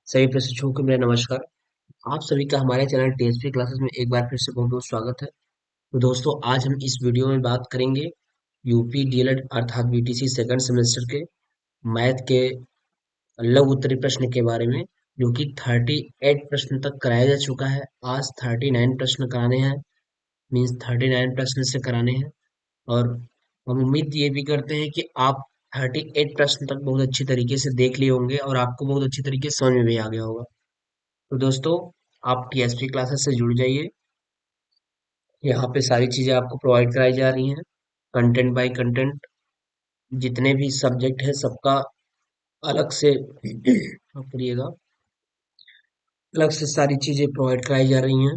सभी प्रशिक्षुओं को मेरा नमस्कार। आप सभी का हमारे चैनल टीएसपी क्लासेस में एक बार फिर से बहुत बहुत स्वागत है। तो दोस्तों, आज हम इस वीडियो में बात करेंगे यूपी डीएलएड अर्थात बीटीसी सेकंड सेमेस्टर के मैथ के लघु उत्तरीय प्रश्न के बारे में, जो कि 38 प्रश्न तक कराया जा चुका है। आज 39 प्रश्न कराने हैं, मीन्स 39 प्रश्न से कराने हैं। और हम उम्मीद ये भी करते हैं कि आप 38 प्रश्न तक बहुत अच्छी तरीके से देख लिए होंगे और आपको बहुत अच्छी तरीके से समझ में भी आ गया होगा। तो दोस्तों, आप टीएसपी क्लासेस से जुड़ जाइए। यहाँ पे सारी चीजें आपको प्रोवाइड कराई जा रही हैं, कंटेंट बाय कंटेंट। जितने भी सब्जेक्ट है सबका अलग से माफ करिएगा, अलग से सारी चीजें प्रोवाइड कराई जा रही हैं।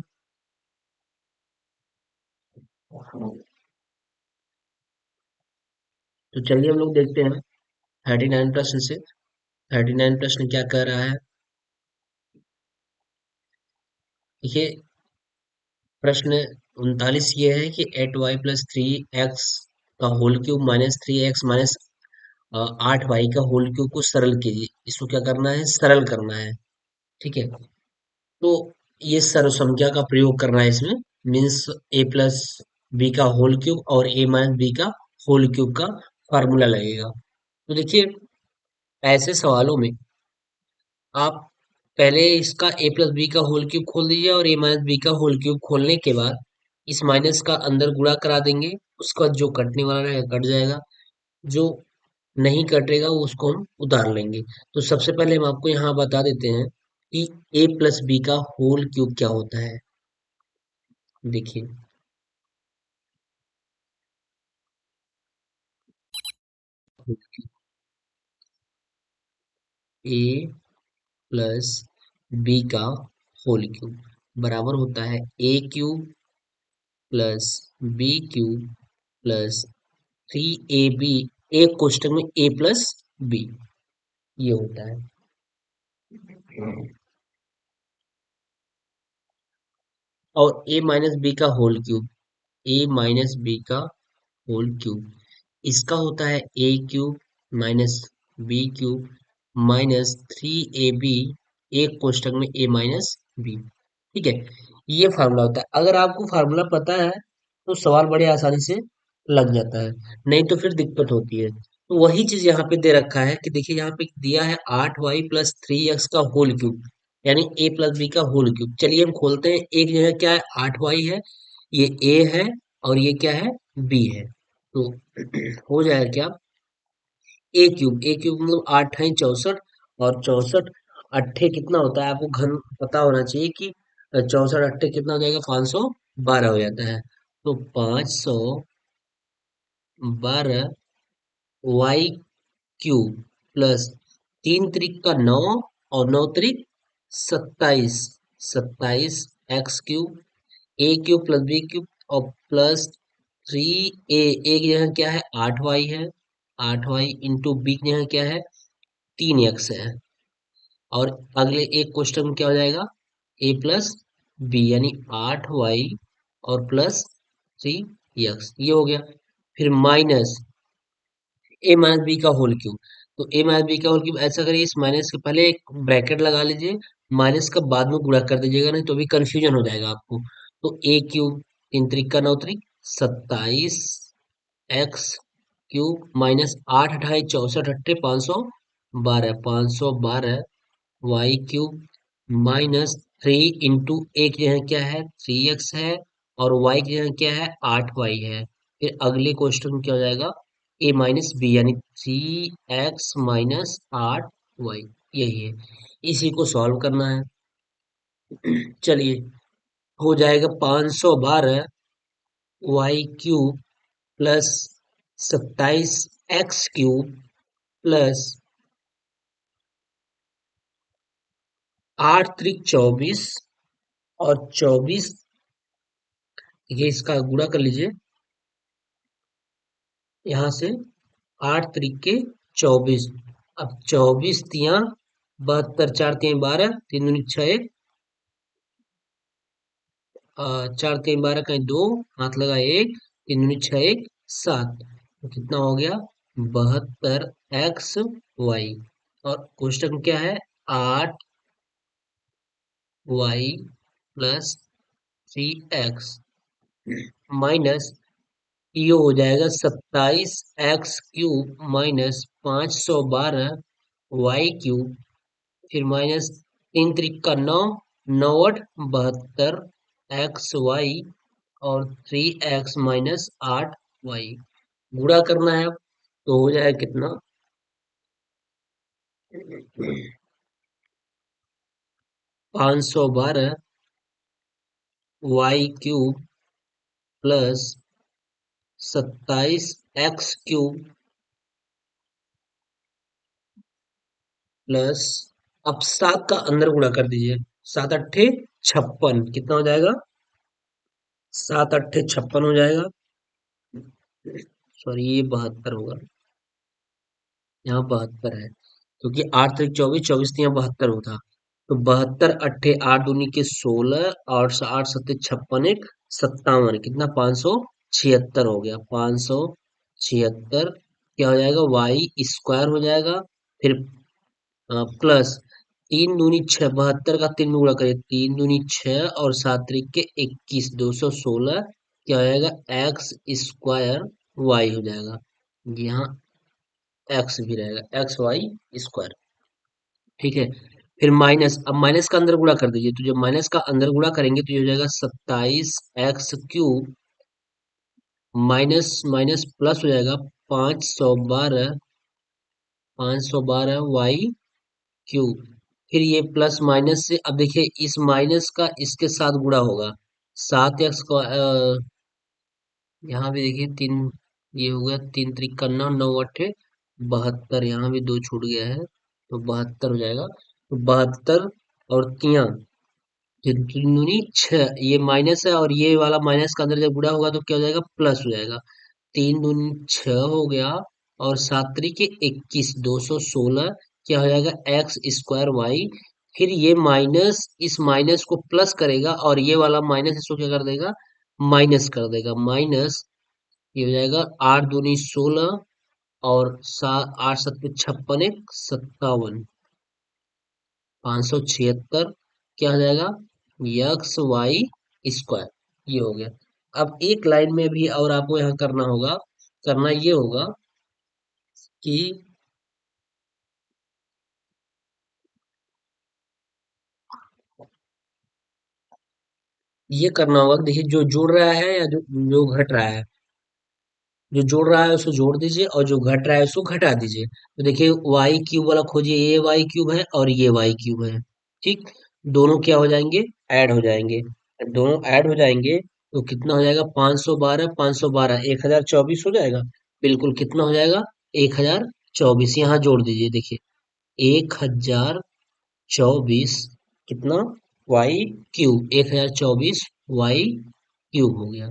तो चलिए हम लोग देखते हैं 39 प्रश्न से। 39 प्रश्न क्या कह रहा है, देखिए। प्रश्न 39 ये है कि eight y plus three x का whole cube minus three x minus 8 y का होल क्यूब को सरल कीजिए। इसको क्या करना है, सरल करना है। ठीक है। तो ये सर्व संख्या का प्रयोग करना है इसमें, मीन्स ए प्लस बी का होल क्यूब और ए माइनस बी का होल क्यूब का फार्मूला लगेगा। तो देखिए, ऐसे सवालों में आप पहले इसका ए प्लस बी का होल क्यूब खोल दीजिए और ए माइनस बी का होल क्यूब खोलने के बाद इस माइनस का अंदर गुणा करा देंगे। उसका जो कटने वाला रहेगा कट जाएगा, जो नहीं कटेगा वो उसको हम उतार लेंगे। तो सबसे पहले हम आपको यहाँ बता देते हैं कि ए प्लस बी का होल क्यूब क्या होता है। देखिए, ए प्लस बी का होल क्यूब बराबर होता है a cube plus b cube plus 3ab, एक कोष्टक में ए प्लस बी, ये होता है। और ए माइनस बी का whole cube, a minus b का होल क्यूब, इसका होता है a cube minus b cube minus 3ab, एक कोष्टक में ए माइनस बी। ठीक है, ये फार्मूला होता है। अगर आपको फार्मूला पता है तो सवाल बड़े आसानी से लग जाता है, नहीं तो फिर दिक्कत होती है। तो वही चीज यहाँ पे दे रखा है कि देखिए, यहाँ पे दिया है 8y प्लस 3x का होल क्यूब, यानी ए प्लस बी का होल क्यूब। चलिए हम खोलते हैं। एक जगह क्या है, 8y है, ये a है, और ये क्या है, b है। तो हो जाएगा क्या, ए क्यूब मतलब 8 है 64, और 64 अट्ठे कितना होता है, आपको घन पता होना चाहिए कि 64 अट्ठे कितना हो जाएगा, 512 हो जाता है। तो 512 वाई क्यूब प्लस 3 त्रिक का 9 और 9 त्रिक 27, 27 एक्स क्यूब, ए क्यूब प्लस बी क्यूब और प्लस 3a, एक जगह क्या है 8y है, 8y इंटू बी की जगह क्या है 3x है। और अगले एक क्वेश्चन में क्या हो जाएगा, ए प्लस बी, यानी 8y और प्लस 3x, ये हो गया। फिर माइनस ए माइनस बी का होल क्यूब। तो ए माइनस बी का होल क्यूब ऐसा करिए, इस माइनस के पहले एक ब्रैकेट लगा लीजिए, माइनस का बाद में गुणा कर दीजिएगा, नहीं तो भी कंफ्यूजन हो जाएगा आपको। तो ए क्यूब 3 त्रिक का 9 त्रिक 27 एक्स क्यूब माइनस 8 अठाई 64 अट्ठे 512 वाई क्यूब माइनस 3 इंटू एक जगह क्या है 3x है, और y की जगह क्या है 8y है। फिर अगले क्वेश्चन में क्या हो जाएगा, a माइनस बी, यानी 3x माइनस 8y, यही है। इसी को सॉल्व करना है। चलिए, हो जाएगा 512 y cube plus 27 x cube plus 8 त्रिक 24, और 24, ये इसका गुणा कर लीजिए यहाँ से, 8 त्रिक के 24। अब 24 तिया 72, 4 तिया 12, 3 दूनी 6, 4 तिया 12 कहीं 2, हाथ लगा 1, 3 दूनी 6 1 7, तो कितना हो गया 72 एक्स वाई। और कोष्टक में क्या है 8 वाई प्लस 3x माइनस ये हो जाएगा 27x³ माइनस 512 y³, फिर माइनस 3 × 3 = 9, 9×8 = 72 xy और 3x माइनस 8y गुणा करना है अब, तो हो जाएगा कितना? 512 y³ प्लस 27x³ प्लस, अब 7 का अंदर गुणा कर दीजिए, 7 × 8 = 56, कितना हो जाएगा? 7 × 8 = 56 हो जाएगा। सॉरी, ये 72 होगा, यहाँ 72 है क्योंकि 8 × 3 = 24, 24 यहाँ 72 होता, तो 72 × 8 = 8 × 2 = 16 और 8 × 7 = 56, 1 57, कितना? 576 हो गया, 576 क्या हो जाएगा? y² हो जाएगा, फिर प्लस 3 दूनी 6, 72 का 3 में गुणा करिए, 3 दूनी 6 और 7 × 3 = 21, 216 क्या हो जाएगा? x² y हो जाएगा, यहाँ x भी रहेगा, xy², ठीक है। फिर माइनस, अब माइनस का अंदर गुणा कर दीजिए, तो जब माइनस का अंदर गुणा करेंगे तो ये हो जाएगा 27x³ माइनस माइनस प्लस हो जाएगा 512 फिर ये प्लस माइनस से, अब देखिए इस माइनस का इसके साथ गुणा होगा, 7x का यहाँ भी देखिए 3, ये हो गया 3 × 3 = 9, 9×8 = 72, यहाँ भी 2 छूट गया है तो 72 हो जाएगा, तो 72 और 3 दूनी 6, ये माइनस है और ये वाला माइनस का अंदर जब गुणा होगा तो क्या हो जाएगा? प्लस हो जाएगा, 3 दूनी 6 हो गया और 7 × 3 = 21, 216 क्या हो जाएगा? x² y, फिर ये माइनस इस माइनस को प्लस करेगा और ये वाला माइनस इसको क्या कर देगा? माइनस कर देगा, माइनस ये हो जाएगा 8 दूनी 16 और 8 × 7 = 56, 1 57, 576 क्या हो जाएगा? xy², ये हो गया। अब एक लाइन में भी और आपको यहाँ करना होगा, करना ये होगा कि ये करना होगा कि देखिए जो जुड़ रहा है या जो जो घट रहा है, जो जोड़ रहा है उसको जोड़ दीजिए और जो घट रहा है उसको घटा दीजिए, तो देखिए y³ वाला खोजिए, ये y³ है और ये y³ है, ठीक, दोनों क्या हो जाएंगे? ऐड हो जाएंगे, दोनों ऐड हो जाएंगे तो कितना हो जाएगा? 512 512 1024 हो जाएगा, बिल्कुल कितना हो जाएगा? 1024, यहाँ जोड़ दीजिए, देखिए 1024 कितना? y³ 1024 y³ हो गया।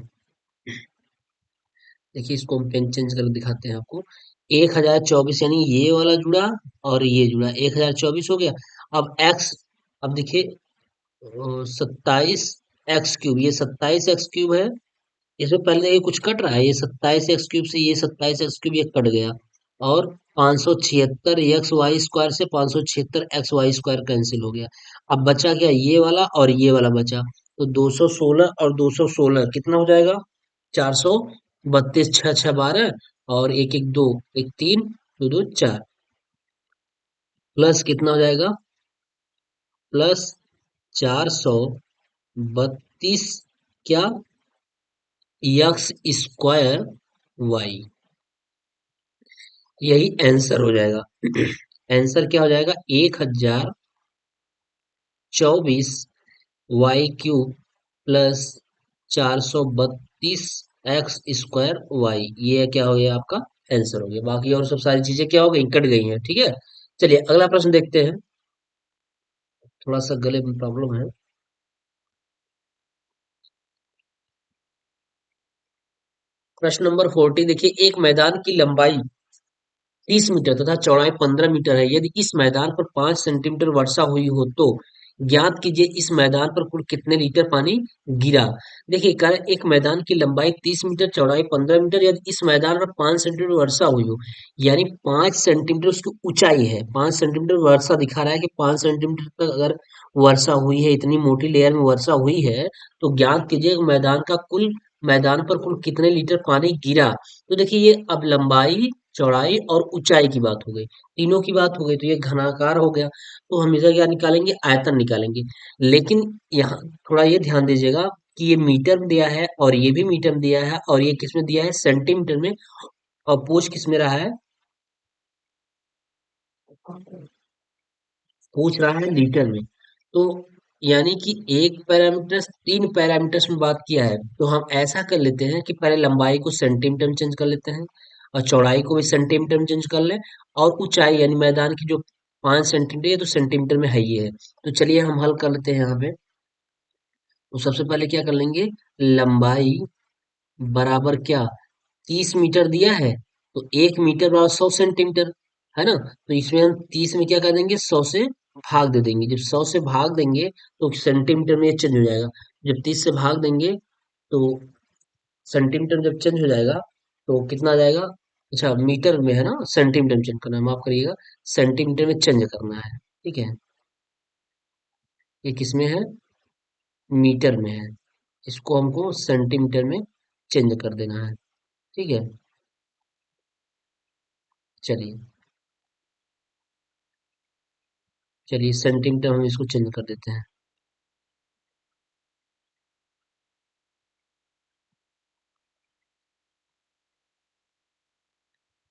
देखिए इसको हम पेन चेंज करके दिखाते हैं आपको, 1024 यानी ये वाला जुड़ा और ये जुड़ा, 1024 हो गया। अब x, अब देखिए 27x³ ये 27x³ है, इसमें पहले देखिए कुछ कट रहा है, ये 27x³ से ये 27x³ ये कट गया और 576 xy² से 576 xy² कैंसिल हो गया, अब बचा क्या? ये वाला और ये वाला बचा, तो 216 और 216 कितना हो जाएगा? 432, 6 6 12 और 1 1 2, 1 3 2 2 4, प्लस कितना हो जाएगा? प्लस 432 क्या? x²y, यही आंसर हो जाएगा। आंसर क्या हो जाएगा? 1024 y³ प्लस 432 x² y, ये क्या हो गया? आपका आंसर हो गया। बाकी और सब सारी चीजें क्या हो गई? कट गई हैं, ठीक है। चलिए अगला प्रश्न देखते हैं, थोड़ा सा गले में प्रॉब्लम है। प्रश्न नंबर 40 देखिए, एक मैदान की लंबाई 30 मीटर तथा चौड़ाई 15 मीटर है, यदि इस मैदान पर 5 सेंटीमीटर वर्षा हुई हो तो ज्ञात कीजिए इस मैदान पर कुल कितने लीटर पानी गिरा। देखिए कह रहा है, एक मैदान की लंबाई 30 मीटर, चौड़ाई 15 मीटर, यदि इस मैदान पर 5 सेंटीमीटर वर्षा हुई हो, यानी 5 सेंटीमीटर उसकी ऊंचाई है, 5 सेंटीमीटर वर्षा दिखा रहा है कि 5 सेंटीमीटर तक अगर वर्षा हुई है, इतनी मोटी लेयर में वर्षा हुई है, तो ज्ञात कीजिए मैदान का कुल मैदान पर कुल कितने लीटर पानी गिरा। तो देखिए ये अब लंबाई, चौड़ाई और ऊंचाई की बात हो गई, तीनों की बात हो गई, तो ये घनाकार हो गया। तो हम इसे क्या निकालेंगे, आयतन निकालेंगे। लेकिन यहाँ थोड़ा ये ध्यान दीजिएगा कि ये मीटर में दिया है और ये भी मीटर में दिया है और ये किस में दिया है, सेंटीमीटर में, और पूछ किस में रहा है, पूछ रहा है लीटर में। तो यानी कि एक पैरामीटर तीन पैरामीटर्स में बात किया है, तो हम ऐसा कर लेते हैं कि पहले लंबाई को सेंटीमीटर में चेंज कर लेते हैं और चौड़ाई को भी सेंटीमीटर में चेंज कर लें, और ऊंचाई यानी मैदान की जो 5 सेंटीमीटर, ये तो सेंटीमीटर में है ही है। तो चलिए हम हल कर लेते हैं यहाँ पे। तो सबसे पहले क्या कर लेंगे, लंबाई बराबर क्या, 30 मीटर दिया है, तो 1 मीटर बराबर 100 सेंटीमीटर, है ना। तो इसमें हम 30 में क्या कर देंगे, 100 से भाग दे देंगे। जब 100 से भाग देंगे तो सेंटीमीटर में ये चेंज हो जाएगा। जब 30 से भाग देंगे तो सेंटीमीटर जब चेंज हो जाएगा तो कितना आ जाएगा, अच्छा मीटर में है ना, सेंटीमीटर में चेंज करना है, माफ करिएगा, सेंटीमीटर में चेंज करना है। ठीक है, ये किस में है, मीटर में है, इसको हमको सेंटीमीटर में चेंज कर देना है। ठीक है, चलिए, चलिए सेंटीमीटर हम इसको चेंज कर देते हैं।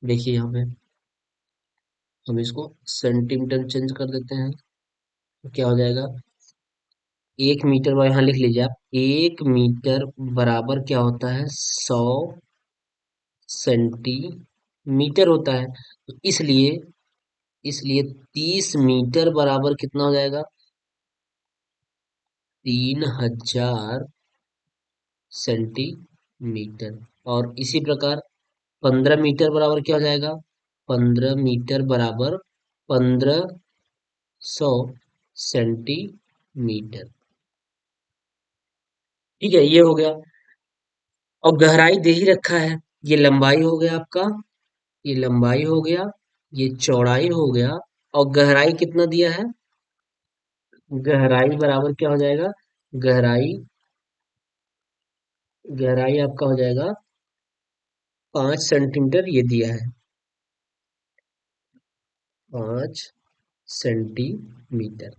देखिए यहाँ पे हम इसको सेंटीमीटर में चेंज कर देते हैं, तो क्या हो जाएगा, 1 मीटर, और यहाँ लिख लीजिए आप, 1 मीटर बराबर क्या होता है, 100 सेंटीमीटर होता है। तो इसलिए इसलिए 30 मीटर बराबर कितना हो जाएगा, 3000 सेंटीमीटर। और इसी प्रकार 15 मीटर बराबर क्या हो जाएगा, 15 मीटर बराबर 1500 सेंटीमीटर। ठीक है, ये हो गया। और गहराई दे ही रखा है, ये लंबाई हो गया आपका, ये लंबाई हो गया, ये चौड़ाई हो गया, और गहराई कितना दिया है, गहराई बराबर क्या हो जाएगा, गहराई, गहराई आपका हो जाएगा 5 सेंटीमीटर, ये दिया है 5 सेंटीमीटर।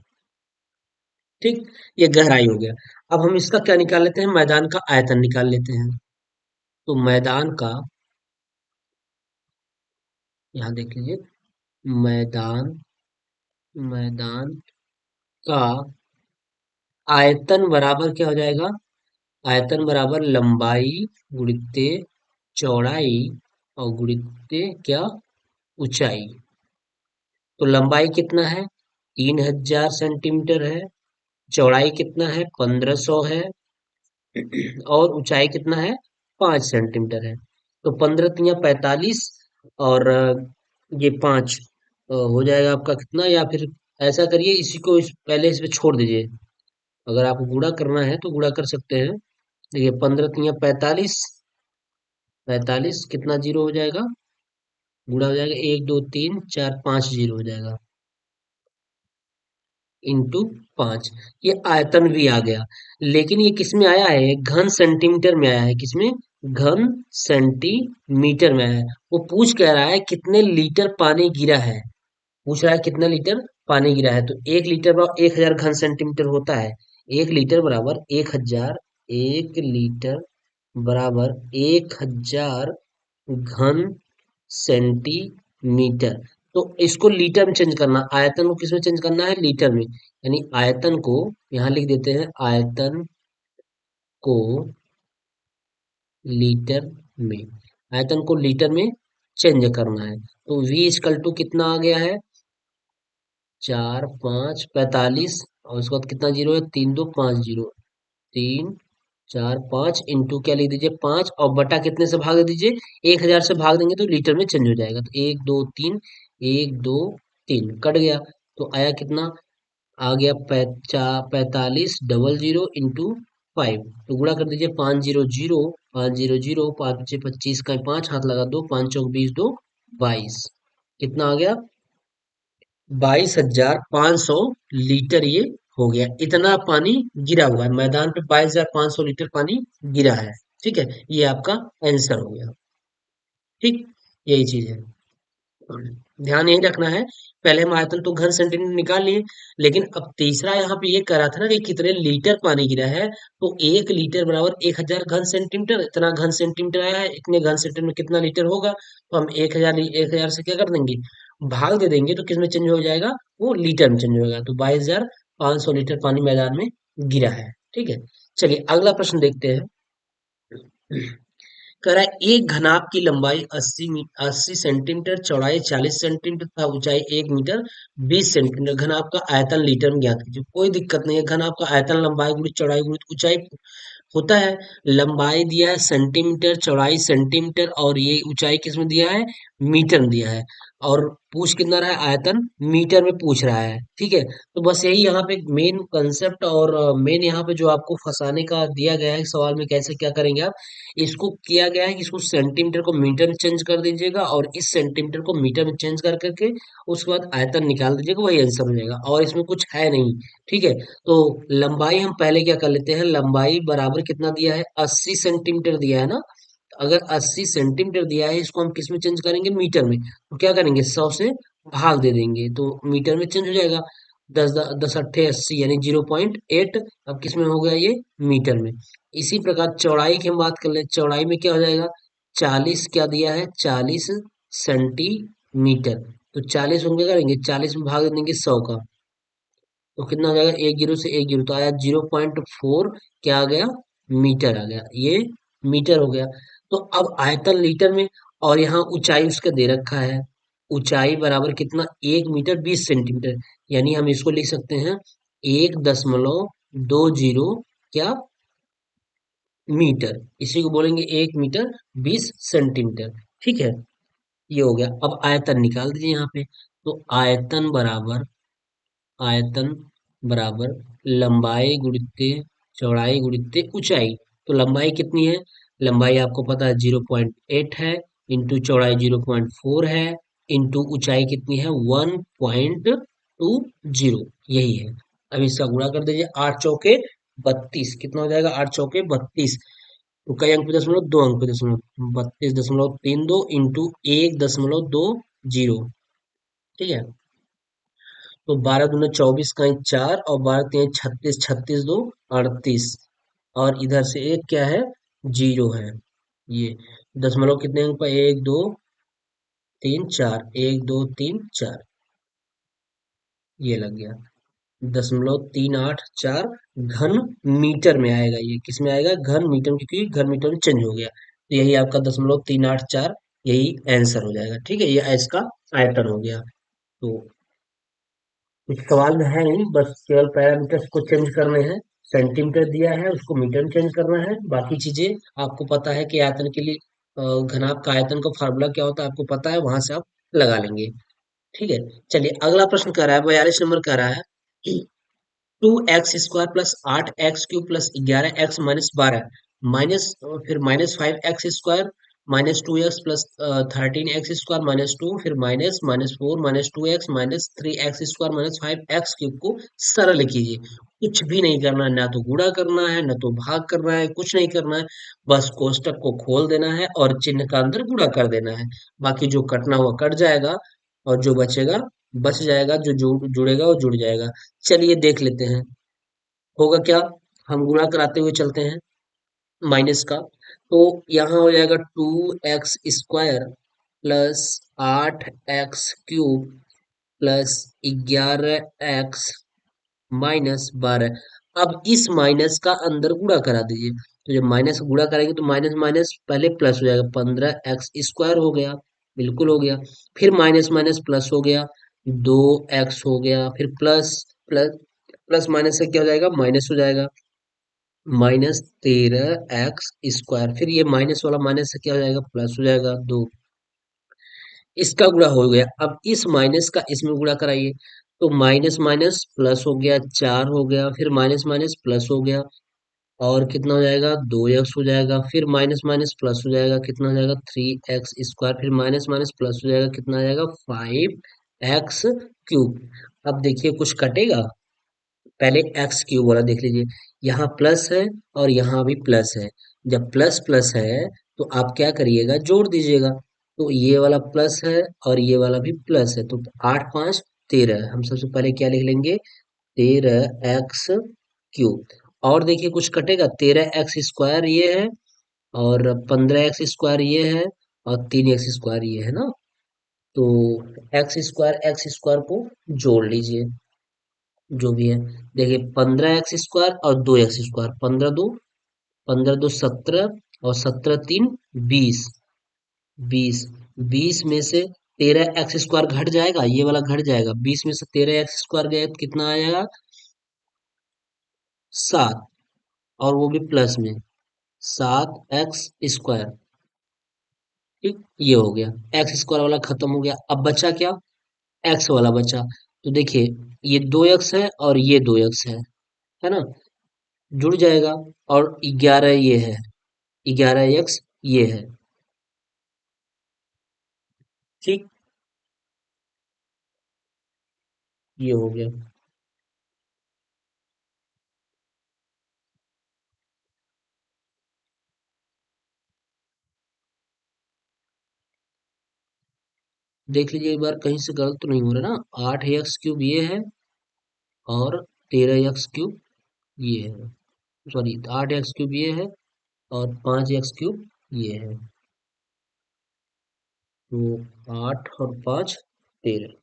ठीक, ये गहराई हो गया। अब हम इसका क्या निकाल लेते हैं, मैदान का आयतन निकाल लेते हैं। तो मैदान का, यहाँ देख लीजिए, मैदान, मैदान का आयतन बराबर क्या हो जाएगा, आयतन बराबर लंबाई गुणित्ते चौड़ाई और गुणित्ते क्या, ऊंचाई। तो लंबाई कितना है, 3000 सेंटीमीटर है, चौड़ाई कितना है, 1500 है, और ऊंचाई कितना है, 5 सेंटीमीटर है। तो 15 × 3 = 45, और ये 5 हो जाएगा आपका कितना, या फिर ऐसा करिए, इसी को पहले इस पे छोड़ दीजिए, अगर आपको गुणा करना है तो गुणा कर सकते हैं। देखिए 15 × 3 = 45, 45 कितना जीरो हो जाएगा, गुणा हो जाएगा, 1 2 3 4 5 जीरो हो जाएगा, इंटू 5। ये आयतन भी आ गया। लेकिन ये किस में आया है, घन सेंटीमीटर में आया है, किसमें, घन सेंटीमीटर में आया है। वो पूछ कह रहा है कितने लीटर पानी गिरा है, पूछ रहा है कितना लीटर पानी गिरा है। तो 1 लीटर बराबर 1000 घन सेंटीमीटर होता है, 1 लीटर बराबर 1000, 1 लीटर बराबर 1000 घन सेंटीमीटर। तो इसको लीटर में चेंज करना, आयतन को किस में चेंज करना है, लीटर में। यानी आयतन को यहाँ लिख देते हैं, आयतन को लीटर में, आयतन को लीटर में चेंज करना है। तो v = कितना आ गया है, 4 5 45, और उसके बाद कितना जीरो है, 3 2 5 0, 3 4 5 इंटू क्या लिख दीजिए, 5, और बटा कितने से भाग दे दीजिए, 1000 से भाग देंगे तो लीटर में चेंज हो जाएगा। तो 1 2 3, 1 2 3 कट गया, तो आया कितना, आ गया 4500 इंटू 5। तो गुणा कर दीजिए 500, 500, 5×5 = 25 का 5 हाथ लगा दो, 5×4 = 20, 2 22। कितना आ गया? 22,500 लीटर ये हो गया। इतना पानी गिरा हुआ है मैदान पे, 22,500 लीटर पानी गिरा है। ठीक है, ये आपका आंसर हो गया। ठीक, यही चीज है। ध्यान यही रखना है, पहले हम आयतन तो घन सेंटीमीटर निकाल लिए, लेकिन अब तीसरा यहाँ पे ये करा था ना कि कितने लीटर पानी गिरा है, तो 1 लीटर बराबर 1,000 घन सेंटीमीटर। इतना घन सेंटीमीटर आया है, इतने घन सेंटीमीटर में कितना लीटर होगा? तो हम 1,000 से क्या कर देंगे, भाग दे देंगे, तो किसमें चेंज हो जाएगा? वो लीटर में चेंज हो जाएगा। तो 22,500 लीटर पानी मैदान में गिरा है। ठीक है, चलिए अगला प्रश्न देखते हैं। कह रहा है एक घनाभ की लंबाई 80 सेंटीमीटर, चौड़ाई 40 सेंटीमीटर तथा ऊंचाई 1 मीटर 20 सेंटीमीटर। घनाभ का आयतन लीटर में ज्ञात कीजिए। कोई दिक्कत नहीं है, घनाभ का आयतन लंबाई गुणित चौड़ाई गुणित ऊंचाई होता है। लंबाई दिया है सेंटीमीटर, चौड़ाई सेंटीमीटर, और ये ऊंचाई किसमें दिया है? मीटर में दिया है। और पूछ कितना रहा है? आयतन मीटर में पूछ रहा है। ठीक है, तो बस यही यहाँ पे मेन कंसेप्ट और मेन यहाँ पे जो आपको फंसाने का दिया गया है सवाल में, कैसे क्या करेंगे आप, इसको किया गया है कि इसको सेंटीमीटर को मीटर में चेंज कर दीजिएगा, और इस सेंटीमीटर को मीटर में चेंज कर करके उसके बाद आयतन निकाल दीजिएगा, वही आंसर हो जाएगा, और इसमें कुछ है नहीं। ठीक है, तो लंबाई हम पहले क्या कर लेते हैं, लंबाई बराबर कितना दिया है? 80 सेंटीमीटर दिया है ना। अगर 80 सेंटीमीटर दिया है, इसको हम किस में चेंज करेंगे? मीटर में। तो क्या करेंगे, 100 से भाग दे देंगे, तो मीटर में चेंज हो जाएगा। 10 10 × 8 = 80, यानी 0.8। अब किस में हो गया ये? मीटर में। इसी प्रकार चौड़ाई की हम बात कर ले, चौड़ाई में क्या हो जाएगा? 40 क्या दिया है? 40 सेंटीमीटर। तो 40 हम क्या करेंगे? 40 में भाग दे देंगे 100 का, तो कितना हो जाएगा? एक जीरो से एक जीरो तो आया 0.4, क्या आ गया? मीटर आ गया। ये मीटर हो गया। तो अब आयतन लीटर में, और यहाँ ऊंचाई उसका दे रखा है। ऊंचाई बराबर कितना? 1 मीटर 20 सेंटीमीटर। यानी हम इसको लिख सकते हैं 1.20 क्या मीटर। इसी को बोलेंगे 1 मीटर 20 सेंटीमीटर। ठीक है, ये हो गया। अब आयतन निकाल दीजिए यहाँ पे। तो आयतन बराबर लंबाई गुणित चौड़ाई गुणित ऊंचाई। तो लंबाई कितनी है? लंबाई आपको पता है 0.8 है, इंटू चौड़ाई 0.4 है, इंटू ऊंचाई कितनी है? 1.20, यही है। अब इसका गुणा कर दीजिए, 8 चौके 32। कितना हो जाएगा? 8 चौके 32। तो कई अंक पे दशमलव? 2 अंक पे दशमलव, 32.32 इंटू 1.20। ठीक है, तो 12 दूना 24 का 4, और 12 3 36, 36 2 38। और इधर से एक क्या है? जीरो है। ये दशमलव कितने अंक पर? 1 2 3 4, 1 2 3 4, ये लग गया। 0.384 घन मीटर में आएगा। ये किस में आएगा? घन मीटर में, क्योंकि घन मीटर में चेंज हो गया। तो यही आपका 0.384, यही आंसर हो जाएगा। ठीक है, ये इसका आयतन हो गया। तो कुछ सवाल में है नहीं, बस केवल पैरामीटर्स को चेंज करने हैं। सेंटीमीटर दिया है, उसको मीटर में चेंज करना है। बाकी चीजें आपको पता है कि आयतन के लिए घनाभ का आयतन का फार्मूला क्या होता है, आपको पता है, वहां से आप लगा लेंगे। ठीक है, चलिए अगला प्रश्न कर रहा है, 42 नंबर का रहा है कि 2x² plus 8x³ plus 11x-12 minus, फिर -5x² -2x प्लस 13x² -2, फिर -4 -2x -3x² -5x³ को सरल कीजिए। कुछ भी नहीं करना है, ना तो गुणा करना है, ना तो भाग करना है, कुछ नहीं करना है। बस कोष्टक को खोल देना है और चिन्ह का अंदर गुणा कर देना है। बाकी जो कटना हुआ कट जाएगा, और जो बचेगा बच जाएगा, जो जुड़ेगा वो जुड़ जाएगा। चलिए देख लेते हैं होगा क्या। हम गुणा कराते हुए चलते हैं माइनस का। तो यहाँ हो जाएगा 2x² plus 8x³ plus 11x minus 12। अब इस माइनस का अंदर गुणा करा दीजिए। तो जब माइनस गुणा करेंगे तो माइनस माइनस पहले प्लस हो जाएगा, 15x² हो गया, बिल्कुल हो गया। फिर माइनस माइनस प्लस हो गया, 2x हो गया, फिर प्लस प्लस प्लस माइनस से क्या हो जाएगा? माइनस हो जाएगा, -13x²। फिर ये माइनस वाला माइनस से क्या हो जाएगा? प्लस हो जाएगा 2। इसका गुणा हो गया। अब इस माइनस का इसमें गुणा कराइए। तो माइनस माइनस प्लस हो गया, 4 हो गया, फिर माइनस माइनस प्लस हो गया, और कितना हो जाएगा, 2x हो जाएगा, फिर माइनस माइनस प्लस हो जाएगा, कितना हो जाएगा, 3x स्क्वायर, फिर माइनस माइनस प्लस हो जाएगा, कितना आ जाएगा, 5x क्यूब। अब देखिए कुछ कटेगा, पहले एक्स क्यूब वाला देख लीजिए, यहाँ प्लस है और यहाँ भी प्लस है। जब प्लस प्लस है तो आप क्या करिएगा, जोड़ दीजिएगा। तो ये वाला प्लस है और ये वाला भी प्लस है, तो 8 5 13, हम सबसे पहले क्या लिख लेंगे, 13x क्यूब। और देखिए कुछ कटेगा, 13x स्क्वायर ये है, और 15x स्क्वायर ये है, और 3x स्क्वायर ये है ना। तो एक्स स्क्वायर को जोड़ लीजिए, जो भी है। देखिए 15x स्क्वायर और 2x स्क्वायर, 15 2 17, और 17 3 20, 20 में से 13x स्क्वायर घट जाएगा, ये वाला घट जाएगा, 20 में से 13x स्क्वायर गया तो कितना आएगा, 7, और वो भी प्लस में, 7x स्क्वायर। ठीक, ये हो गया, एक्स स्क्वायर वाला खत्म हो गया। अब बचा क्या, एक्स वाला बचा। तो देखिए ये 2x है और ये 2x है ना, जुड़ जाएगा। और 11 ये है, 11x ये है। ठीक, ये हो गया। देख लीजिए एक बार कहीं से गलत तो नहीं हो रहा ना, 8x क्यूब ये है, और 13x क्यूब ये है, सॉरी 8x क्यूब ये है, और 5x क्यूब ये है। तो 8 और 5 13,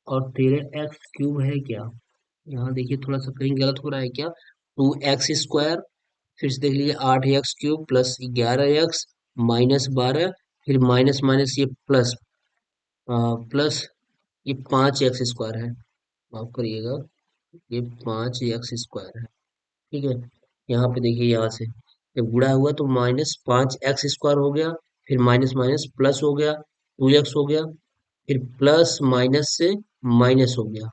और 13x क्यूब है क्या, यहाँ देखिए थोड़ा सा कहीं गलत हो रहा है क्या, 2x स्क्वायर, फिर से देख लीजिए 8x cube plus 11x minus 12, फिर माइनस माइनस ये प्लस, प्लस ये 5x स्क्वायर है, माफ करिएगा, ये 5x स्क्वायर है। ठीक है, यहाँ पे देखिए, यहाँ से जब गुणा हुआ तो -5x स्क्वायर हो गया, फिर माइनस माइनस प्लस हो गया, 2x हो गया, फिर प्लस माइनस से माइनस हो गया।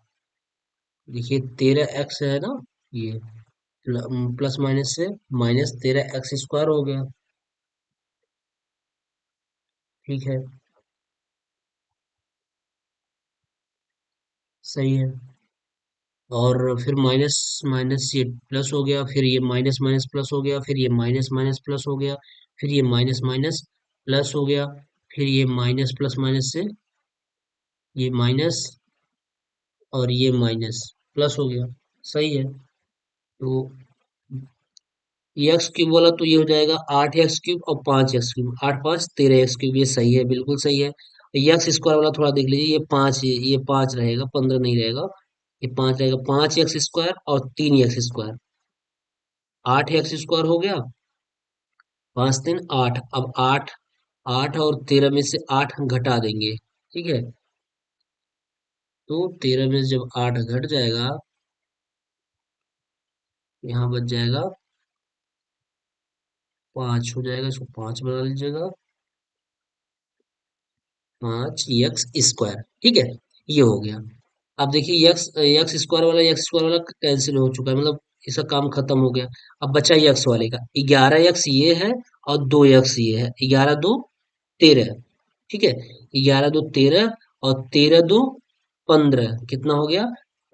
देखिए 13x है ना, ये प्लस माइनस से माइनस 13x स्क्वायर हो गया। ठीक है, सही है। और फिर माइनस माइनस ये प्लस हो गया, फिर ये माइनस माइनस प्लस हो गया, फिर ये माइनस माइनस प्लस हो गया, फिर ये माइनस माइनस प्लस हो गया, फिर ये माइनस प्लस माइनस से ये माइनस, और ये माइनस प्लस हो गया। सही है। तो एक्स क्यूब वाला तो ये हो जाएगा 8x क्यूब और 5x क्यूब, 8 5 13x क्यूब, ये सही है, बिल्कुल सही है। एक्स स्क्वायर वाला थोड़ा देख लीजिए, ये 5, ये 5 रहेगा, 15 नहीं रहेगा, ये 5 रहेगा, 5x स्क्वायर और 3x स्क्वायर, 8x स्क्वायर हो गया, 5 3 8। अब 8, 8 और 13 में से 8 घटा देंगे। ठीक है, तो 13 में से जब 8 घट जाएगा, यहाँ बच जाएगा 5 हो जाएगा, इसको 5 बना लीजिएगा, 5x स्क्वायर। ठीक है, ये हो गया। अब देखिए एक्स एक्स स्क्वायर वाला कैंसिल हो चुका है, मतलब इसका काम खत्म हो गया। अब बचा एक्स वाले का, 11x ये है और 2x ये है, 11 2 13। ठीक है, 11 2 13, और 13 2 15, कितना हो गया,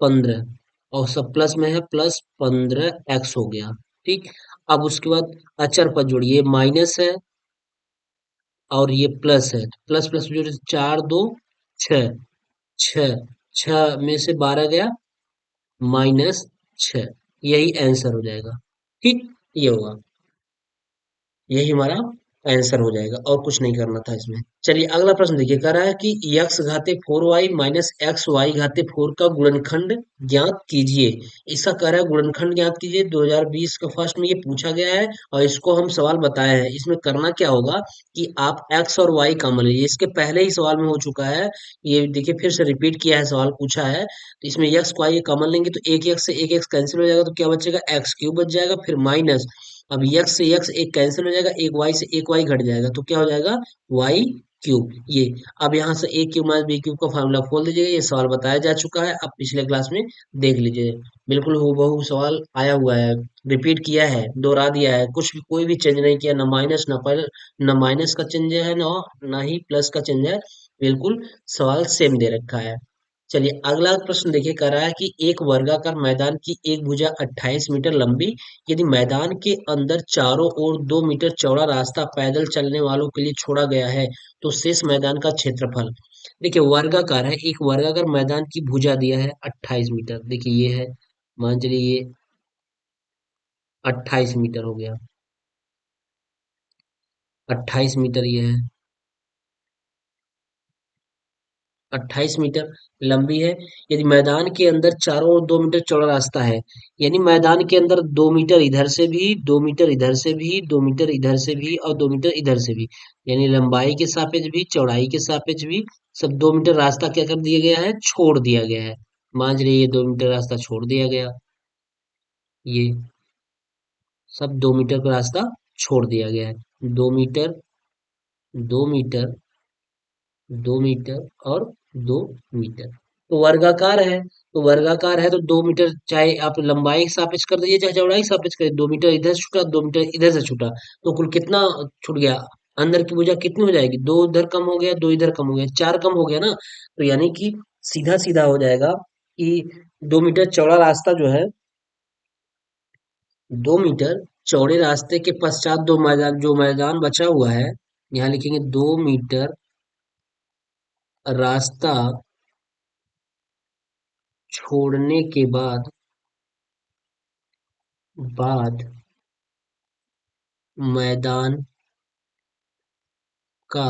15, और सब प्लस में है, प्लस 15x हो गया। ठीक, अब उसके बाद अचर पर जोड़िए, माइनस है और ये प्लस है, तो प्लस प्लस जोड़िए, 4 2 6, 6, 6 में से 12 गया, -6, यही आंसर हो जाएगा। ठीक, ये होगा, यही हमारा आंसर हो जाएगा, और कुछ नहीं करना था इसमें। चलिए अगला प्रश्न देखिए, कह रहा है कि x घाते 4y माइनस एक्स वाई घाते 4 का गुणनखंड ज्ञात कीजिए। इसका कह रहा है गुणनखंड ज्ञात कीजिए, 2020 का फर्स्ट में ये पूछा गया है, और इसको हम सवाल बताए हैं। इसमें करना क्या होगा कि आप x और y कॉमन लीजिए, इसके पहले ही सवाल में हो चुका है, ये देखिए फिर से रिपीट किया है, सवाल पूछा है, तो इसमें x y कॉमन लेंगे तो एक x से एक x कैंसिल हो जाएगा, तो क्या बचेगा, x क्यूब बच जाएगा, फिर माइनस अब यक्स से यक्स एक कैंसिल हो जाएगा, एक वाई से एक वाई घट जाएगा, तो क्या हो जाएगा, वाई क्यूब। ये अब यहाँ से ए क्यूब माइनस बी क्यूब का फार्मूला खोल दीजिएगा, ये सवाल बताया जा चुका है, आप पिछले क्लास में देख लीजिए, बिल्कुल हूबहू सवाल आया हुआ है, रिपीट किया है, दोहरा दिया है, कुछ भी कोई भी चेंज नहीं किया, ना माइनस ना पर ना माइनस का चेंज है, ना ही प्लस का चेंज है, बिल्कुल सवाल सेम दे रखा है। चलिए अगला प्रश्न देखिए, कह रहा है कि एक वर्गाकार मैदान की एक भुजा 28 मीटर लंबी, यदि मैदान के अंदर चारों ओर 2 मीटर चौड़ा रास्ता पैदल चलने वालों के लिए छोड़ा गया है, तो शेष मैदान का क्षेत्रफल। देखिए वर्गाकार है, एक वर्गाकार मैदान की भुजा दिया है 28 मीटर, देखिए ये है, मान चलिए ये 28 मीटर हो गया, 28 मीटर ये है, 28 मीटर लंबी है। यदि मैदान के अंदर चारों ओर 2 मीटर चौड़ा रास्ता है, यानी मैदान के अंदर 2 मीटर इधर से भी, 2 मीटर इधर से भी, 2 मीटर इधर से भी और 2 मीटर इधर से भी, यानी लंबाई के सापेक्ष भी चौड़ाई के सापेक्ष भी सब 2 मीटर रास्ता क्या कर दिया गया है, छोड़ दिया गया है। मान लीजिए ये 2 मीटर रास्ता छोड़ दिया गया, ये सब 2 मीटर का रास्ता छोड़ दिया गया है, 2 मीटर, 2 मीटर, 2 मीटर और 2 मीटर, तो वर्गाकार है, तो वर्गाकार है तो 2 मीटर, चाहे आप लंबाई के सापेक्ष कर दीजिए चाहे चौड़ाई के सापेक्ष करिए, 2 मीटर इधर से छूटा, 2 मीटर इधर से छूटा, तो कुल कितना छूट गया, अंदर की भुजा कितनी हो जाएगी, दो इधर कम हो गया, दो इधर कम हो गया, चार कम हो गया ना, तो यानी कि सीधा सीधा हो जाएगा कि 2 मीटर चौड़ा रास्ता जो है, 2 मीटर चौड़े रास्ते के पश्चात दो मैदान, जो मैदान बचा हुआ है, यहाँ लिखेंगे 2 मीटर रास्ता छोड़ने के बाद मैदान का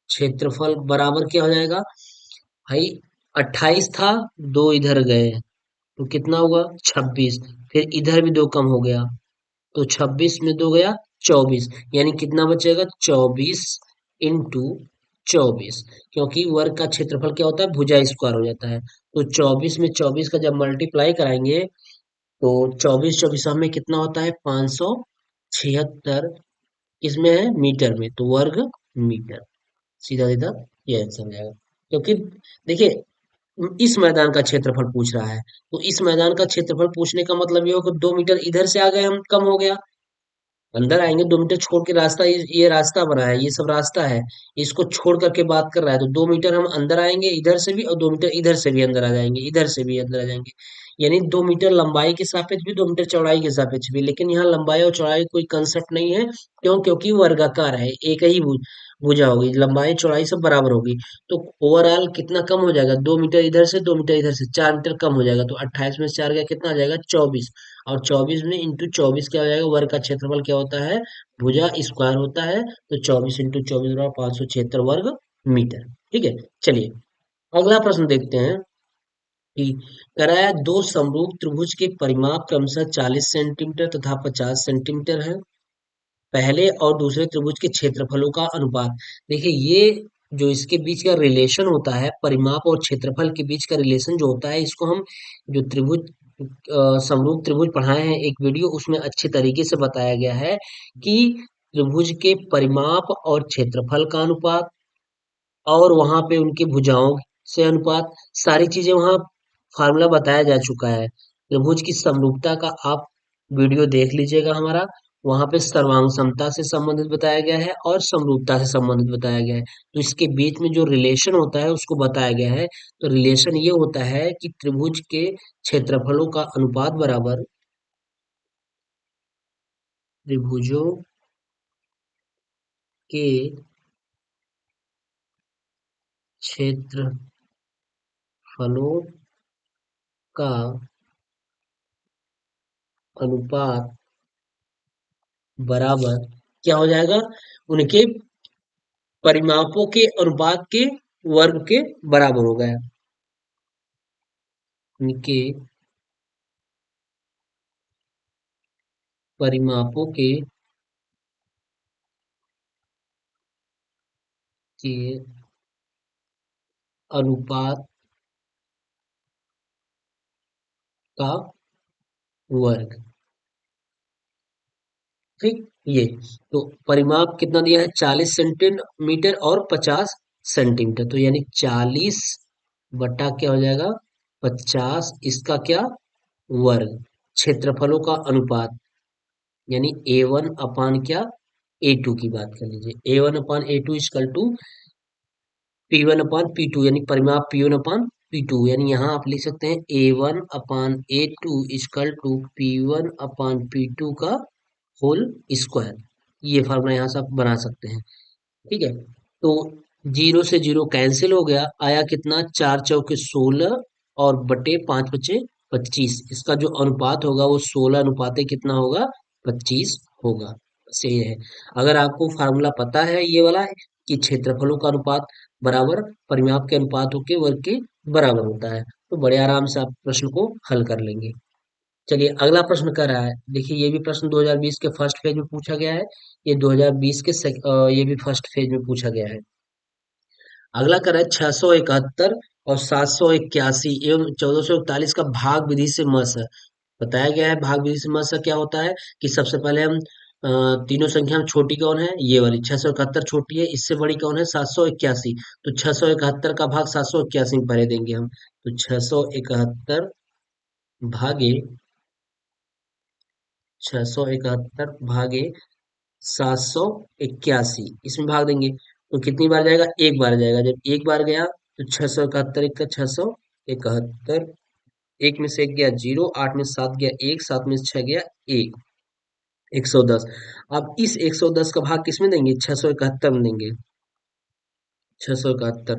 क्षेत्रफल बराबर क्या हो जाएगा भाई, 28 था, दो इधर गए, तो कितना हुआ 26, फिर इधर भी दो कम हो गया, तो 26 में दो गया 24, यानी कितना बचेगा 24 इंटू 24, क्योंकि वर्ग का क्षेत्रफल क्या होता है, भुजा स्क्वायर हो जाता है, तो 24 में 24 का जब मल्टीप्लाई कराएंगे, तो 24 24 में कितना होता है 576, किसमें है, मीटर में, तो वर्ग मीटर, सीधा सीधा ये आंसर हो जाएगा, क्योंकि देखिए इस मैदान का क्षेत्रफल पूछ रहा है, तो इस मैदान का क्षेत्रफल पूछने का मतलब ये हो कि 2 मीटर इधर से आ गए हम, कम हो गया, अंदर आएंगे 2 मीटर छोड़ के, रास्ता ये रास्ता बना है, ये सब रास्ता है, इसको छोड़ करके बात कर रहा है, तो 2 मीटर हम अंदर आएंगे इधर से भी, और 2 मीटर इधर से भी अंदर आ जाएंगे, इधर से भी अंदर आ जाएंगे, यानी 2 मीटर लंबाई के सापेक्ष भी, 2 मीटर चौड़ाई के सापेक्ष भी, लेकिन यहाँ लंबाई और चौड़ाई कोई कंसेप्ट नहीं है, क्यों, क्योंकि वर्गाकार है, एक ही भुजा होगी, लंबाई चौड़ाई सब बराबर होगी, तो ओवरऑल कितना कम हो जाएगा, 2 मीटर इधर से, 2 मीटर इधर से, 4 मीटर कम हो जाएगा, तो 28 में से 4 गया कितना आ जाएगा 24, और 24 में इंटू 24 क्या हो जाएगा, वर्ग का क्षेत्रफल क्या होता है, भुजा स्क्वायर होता है, तो 24 इंटू 24 बराबर 576 वर्ग मीटर। ठीक है, चलिए अगला प्रश्न देखते हैं कि कराया दो समरूप त्रिभुज के परिमाप क्रमशः 40 सेंटीमीटर तथा 50 सेंटीमीटर है, पहले और दूसरे त्रिभुज के क्षेत्रफलों का अनुपात। देखिए ये जो इसके बीच का रिलेशन होता है, परिमाप और क्षेत्रफल के बीच का रिलेशन जो होता है, इसको हम जो त्रिभुज समरूप त्रिभुज पढ़ाए हैं एक वीडियो, उसमें अच्छे तरीके से बताया गया है कि त्रिभुज के परिमाप और क्षेत्रफल का अनुपात, और वहां पे उनकी भुजाओं से अनुपात, सारी चीजें वहां फार्मूला बताया जा चुका है। त्रिभुज की समरूपता का आप वीडियो देख लीजिएगा हमारा, वहां पे सर्वांग समता से संबंधित बताया गया है और समरूपता से संबंधित बताया गया है, तो इसके बीच में जो रिलेशन होता है उसको बताया गया है, तो रिलेशन ये होता है कि त्रिभुज के क्षेत्रफलों का अनुपात बराबर त्रिभुजों के क्षेत्रफलों का अनुपात बराबर क्या हो जाएगा, उनके परिमापों के अनुपात के वर्ग के बराबर हो गया, उनके परिमापों के अनुपात का वर्ग। ठीक। ये तो परिमाप कितना दिया है, 40 सेंटीमीटर और 50 सेंटीमीटर, तो यानी 40 बटा क्या हो जाएगा, 50, इसका क्या, वर्ग। क्षेत्रफलों का अनुपात, यानी A1 अपान क्या, A2 की बात कर लीजिए, A1 upon A2 is equal to P1 upon P2, यानी परिमाप P1 अपान P2, यानी यहाँ आप लिख सकते हैं A1 upon A2 is equal to P1 upon P2 का होल स्क्वायर। ये फार्मूला यहाँ से आप बना सकते हैं। ठीक है। तो जीरो से जीरो कैंसिल हो गया, आया कितना, 4 चौके 16 और बटे 5 बचे 25, इसका जो अनुपात होगा वो 16 अनुपाते कितना होगा, 25 होगा। सही है। अगर आपको फार्मूला पता है ये वाला कि क्षेत्रफलों का अनुपात बराबर परिमाप के अनुपातों के वर्ग के बराबर होता है, तो बड़े आराम से आप प्रश्न को हल कर लेंगे। चलिए अगला प्रश्न कर रहा है, देखिए ये भी प्रश्न 2020 के फर्स्ट फेज में पूछा गया है, ये 2020 के ये भी फर्स्ट फेज में पूछा गया है। अगला कर रहा है 671 और 781 एवं 1441 का भाग विधि से मस है। बताया गया है भाग विधि से मस क्या होता है कि सबसे पहले हम तीनों संख्या में छोटी कौन है, ये वाली 671 छोटी है, इससे बड़ी कौन है 781, तो 671 का भाग 781 में पहले देंगे हम, तो 671 भागे 671 भागे 781, इसमें भाग देंगे तो कितनी बार जाएगा, एक बार जाएगा, जब एक बार गया तो 671 एक का 671, एक में से एक गया जीरो, 8 में से 7 गया एक, 7 में से 6 गया एक, 110। अब इस 110 का भाग किसमें देंगे, 671 में देंगे, 671,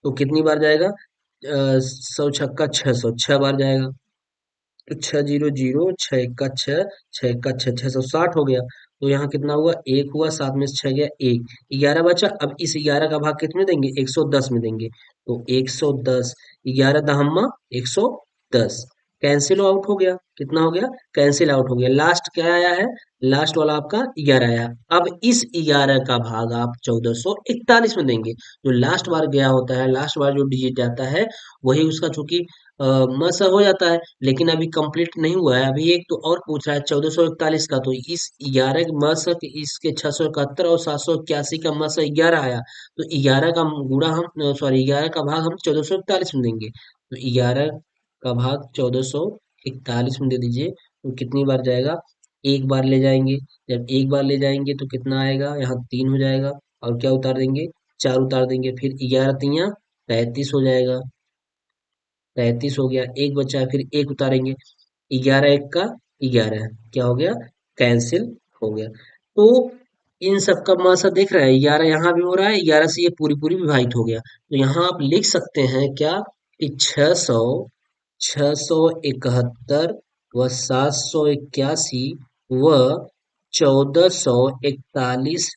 तो कितनी बार जाएगा, 100 छक्का 600, 6 बार जाएगा, तो 600, 6 1 का 6, 6 1 का 6, 660 हो गया। तो यहाँ कितना हुआ, एक हुआ, 7 में से 6 गया एक, 11 बचा। अब इस 11 का भाग कितने देंगे, 110 में देंगे, तो 110, 11 दहम्मा 110, कैंसिल आउट हो गया, कितना हो गया, कैंसिल आउट हो गया, लास्ट क्या आया है, लास्ट वाला आपका 11 आया। अब इस 11 का भाग आप 1441 में देंगे, जो लास्ट बार गया होता है, लास्ट बार जो डिजिट जाता है वही उसका चूंकि मस हो जाता है, लेकिन अभी कंप्लीट नहीं हुआ है, अभी एक तो और पूछ रहा है 1441 का, तो इस 11 के मसक इसके 671 और 781 का मस 11 आया, तो 11 का गुणा हम, सॉरी 11 का भाग हम 1441 में देंगे, तो 11 का भाग 1441 में दे दीजिए, तो कितनी बार जाएगा, एक बार ले जाएंगे, जब एक बार ले जाएंगे तो कितना आएगा, यहाँ 3 हो जाएगा, और क्या उतार देंगे, 4 उतार देंगे, फिर 11 तिया 33 हो जाएगा, 33 हो गया, एक बचा है, फिर एक उतारेंगे, 11 एक का 11, क्या हो गया, कैंसिल हो गया। तो इन सब का मासा देख रहे हैं, 11 यहाँ भी हो रहा है, 11 से ये पूरी पूरी विभाजित हो गया, तो यहाँ आप लिख सकते हैं क्या कि 671 व 781 व 1441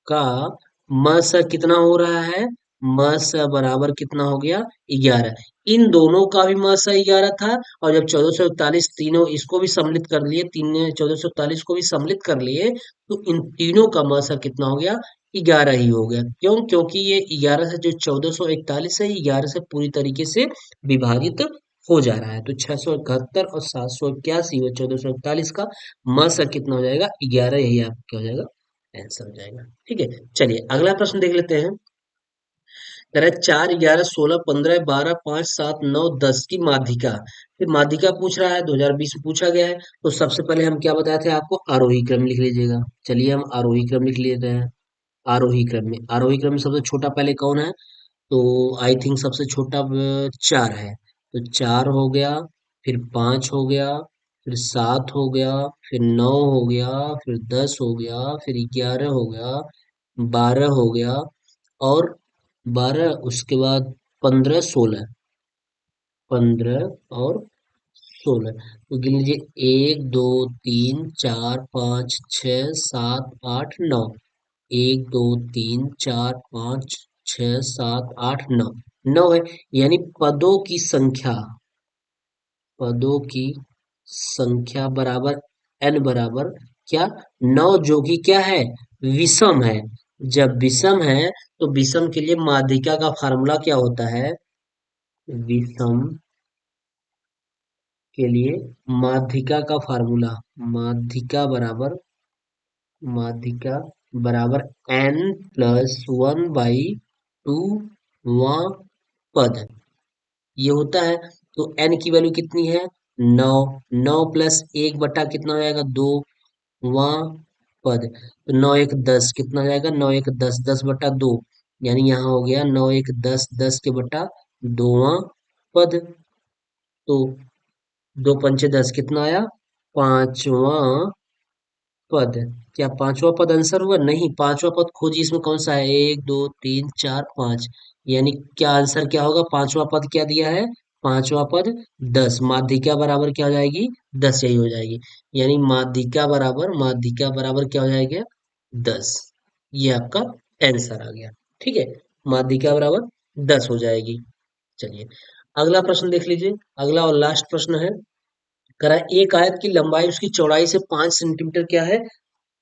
का मस कितना हो रहा है, मस बराबर कितना हो गया, 11। इन दोनों का भी मस 11 था, और जब 1441 तीनों इसको भी सम्मिलित कर लिए, तीन 1441 को भी सम्मिलित कर लिए, तो इन तीनों का मस कितना हो गया, 11 ही हो गया। क्यों, क्योंकि ये 11 से जो 1441 है, 11 से पूरी तरीके से विभाजित हो जा रहा है, तो 671 और 781 व 1441 का मस कितना हो जाएगा, 11, यही आपका क्या हो जाएगा, आंसर हो जाएगा। ठीक है। चलिए अगला प्रश्न देख लेते हैं। कह रहा है 4, 11, 16, 15, 12, 5, 7, 9, 10 की माध्यिका, फिर माध्यिका पूछ रहा है, 2020 में पूछा गया है, तो सबसे पहले हम क्या बताए थे आपको, आरोही क्रम लिख लीजिएगा। चलिए हम आरोही क्रम लिख लेते हैं। आरोही क्रम में सबसे छोटा पहले कौन है, तो आई थिंक सबसे छोटा 4 है, तो 4 हो गया, फिर 5 हो गया, फिर 7 हो गया, फिर 9 हो गया, फिर 10 हो गया, फिर 11 हो गया, 12 हो गया, और 12 उसके बाद 15, 16, 15 और 16, तो गिन लीजिए 1 2 3 4 5 6 7 8 9, 1 2 3 4 5 6 7 8 9, 9 है, यानी पदों की संख्या बराबर n बराबर क्या, 9, जो कि क्या है, विषम है। जब विषम है तो विषम के लिए माध्यिका का फार्मूला क्या होता है, विषम के लिए माध्यिका का फार्मूला, माध्यिका बराबर माध्यिका बराबर n प्लस 1/2 पद, ये होता है। तो n की वैल्यू कितनी है? 9। 9 प्लस 1 बटा कितना हो जाएगा? 2 वां पद। तो 9 एक 10, कितना हो जाएगा? 9 एक 10, 10/2, यानी यहाँ हो गया 9 एक 10, 10 के बटा 2वां पद। तो 2 पंचे 10, कितना आया? 5वां पद। क्या 5वां पद आंसर हुआ? नहीं, 5वां पद खोजिए, इसमें कौन सा है? 1 2 3 4 5, यानी क्या आंसर क्या होगा? 5वां पद क्या दिया है? 5वां पद 10। माध्यिका बराबर क्या हो जाएगी? 10, यही हो जाएगी। यानी माध्यिका बराबर क्या हो जाएगा? 10। ये आपका आंसर आ गया। ठीक है, माध्यिका बराबर 10 हो जाएगी। चलिए अगला प्रश्न देख लीजिए। अगला और लास्ट प्रश्न है, करा एक आयत की लंबाई उसकी चौड़ाई से 5 सेंटीमीटर क्या है?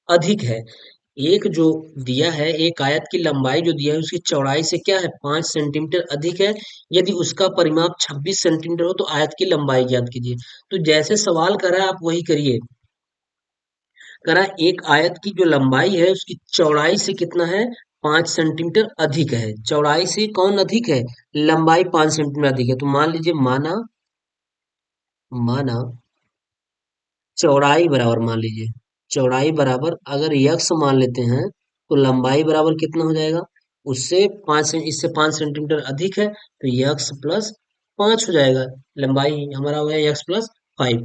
अधिक है। एक जो दिया है, एक आयत की लंबाई जो दिया है उसकी चौड़ाई से क्या है? 5 सेंटीमीटर अधिक है। यदि उसका परिमाप 26 सेंटीमीटर हो तो आयत की लंबाई ज्ञात कीजिए। तो जैसे सवाल करा है आप वही करिए। करा एक आयत की जो लंबाई है उसकी चौड़ाई से कितना है? 5 सेंटीमीटर अधिक है। चौड़ाई से कौन अधिक है? लंबाई 5 सेंटीमीटर अधिक है। तो मान लीजिए, माना माना चौड़ाई बराबर, मान लीजिए चौड़ाई बराबर अगर यक्स मान लेते हैं तो लंबाई बराबर कितना हो जाएगा? उससे 5 अधिक है तो यक्स प्लस 5 हो जाएगा। लंबाई हमारा हो गया यक्स प्लस 5।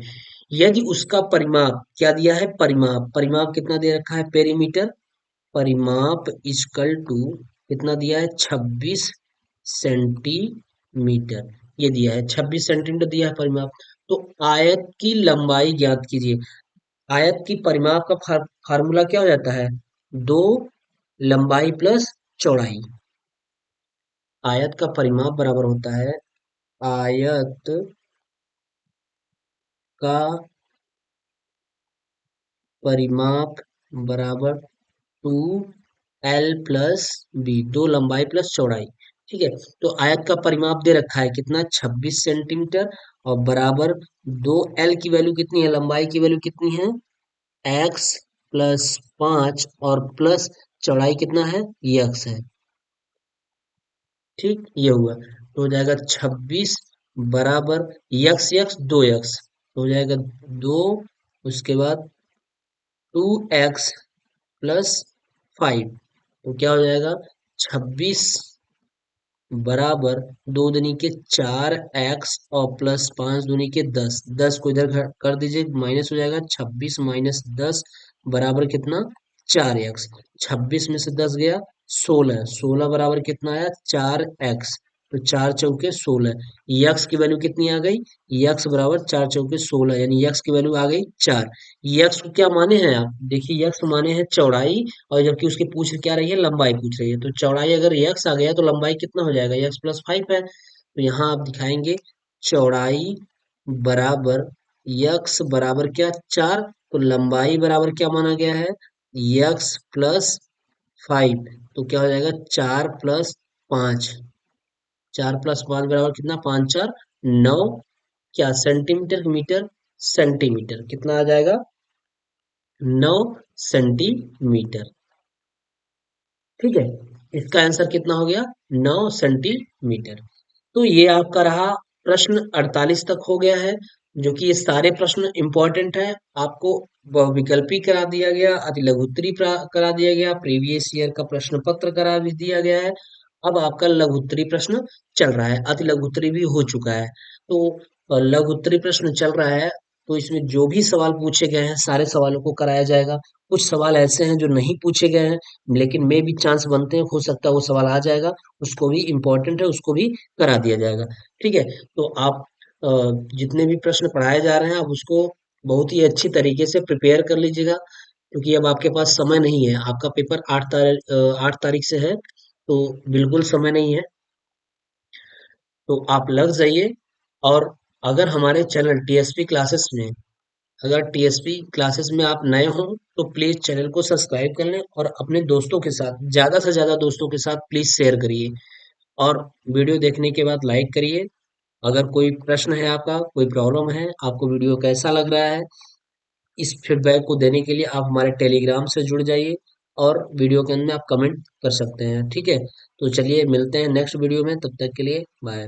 यदि उसका परिमाप क्या दिया है? परिमाप, परिमाप कितना दे रखा है? पेरीमीटर। परिमाप इक्वल टू कितना दिया है? 26 सेंटीमीटर, ये दिया है 26 सेंटीमीटर दिया है परिमाप। तो आयत की लंबाई ज्ञात कीजिए। आयत की परिमाप का फार्मूला क्या हो जाता है? 2 लंबाई प्लस चौड़ाई। आयत का परिमाप बराबर होता है, आयत का परिमाप बराबर 2l प्लस बी, 2 लंबाई प्लस चौड़ाई। ठीक है, तो आयत का परिमाप दे रखा है कितना? 26 सेंटीमीटर, और बराबर 2l की वैल्यू कितनी है? लंबाई की वैल्यू कितनी है? x प्लस 5, और प्लस चौड़ाई कितना है? यक्स है। ठीक, ये हुआ तो हो जाएगा 26 बराबर यक्स यक्स 2x, हो जाएगा 2, उसके बाद 2x प्लस 5, तो क्या हो जाएगा? 26 बराबर 2 दूनी के 4x और प्लस 5 दूनी के 10, 10 को इधर कर दीजिए, माइनस हो जाएगा। 26 माइनस 10 बराबर कितना? 4x। 26 में से 10 गया, 16, 16 बराबर कितना आया? 4x। तो 4 चौके 16, यक्स की वैल्यू कितनी आ गई? यक्स बराबर 4 चौके 16, यानी यक्स की वैल्यू आ गई 4। यक्स को क्या माने हैं आप? देखिए यक्स माने हैं चौड़ाई, और जबकि उसके पूछ क्या रही है? लंबाई पूछ रही है। तो चौड़ाई अगर यक्स आ गया तो लंबाई कितना हो जाएगा? यक्स प्लस 5 है। तो यहाँ आप दिखाएंगे चौड़ाई बराबर यक्स बराबर क्या? 4। तो लंबाई बराबर क्या माना गया है? X plus 5। तो क्या हो जाएगा? 4 प्लस 5, 4 प्लस 5 बराबर कितना? 5 4 9, क्या सेंटीमीटर मीटर? सेंटीमीटर, कितना आ जाएगा? 9 सेंटीमीटर। ठीक है, इसका आंसर कितना हो गया? 9 सेंटीमीटर। तो ये आपका रहा प्रश्न 48 तक हो गया है, जो कि ये सारे प्रश्न इंपॉर्टेंट है। आपको विकल्पी करा दिया गया, अति लघुत्तरी करा दिया गया, प्रीवियस ईयर का प्रश्न पत्र करा भी दिया गया है। अब आपका लघुत्तरी प्रश्न चल रहा है, अति लघुत्तरी भी हो चुका है। तो लघुत्तरी प्रश्न चल रहा है, तो इसमें जो भी सवाल पूछे गए हैं सारे सवालों को कराया जाएगा। कुछ सवाल ऐसे हैं जो नहीं पूछे गए हैं, लेकिन मे भी चांस बनते हैं, हो सकता है वो सवाल आ जाएगा, उसको भी इम्पोर्टेंट है, उसको भी करा दिया जाएगा। ठीक है, तो आप अ, जितने भी प्रश्न पढ़ाए जा रहे हैं आप उसको बहुत ही अच्छी तरीके से प्रिपेयर कर लीजिएगा, क्योंकि अब आपके पास समय नहीं है। आपका पेपर 8 तारीख से है, तो बिल्कुल समय नहीं है। तो आप लग जाइए। और अगर हमारे चैनल टीएसपी क्लासेस में, अगर टीएसपी क्लासेस में आप नए हो तो प्लीज चैनल को सब्सक्राइब कर लें, और अपने दोस्तों के साथ, ज्यादा से ज्यादा दोस्तों के साथ प्लीज शेयर करिए, और वीडियो देखने के बाद लाइक करिए। अगर कोई प्रश्न है आपका, कोई प्रॉब्लम है, आपको वीडियो कैसा लग रहा है, इस फीडबैक को देने के लिए आप हमारे टेलीग्राम से जुड़ जाइए और वीडियो के अंदर आप कमेंट कर सकते हैं। ठीक है, तो चलिए मिलते हैं नेक्स्ट वीडियो में, तब तक के लिए बाय।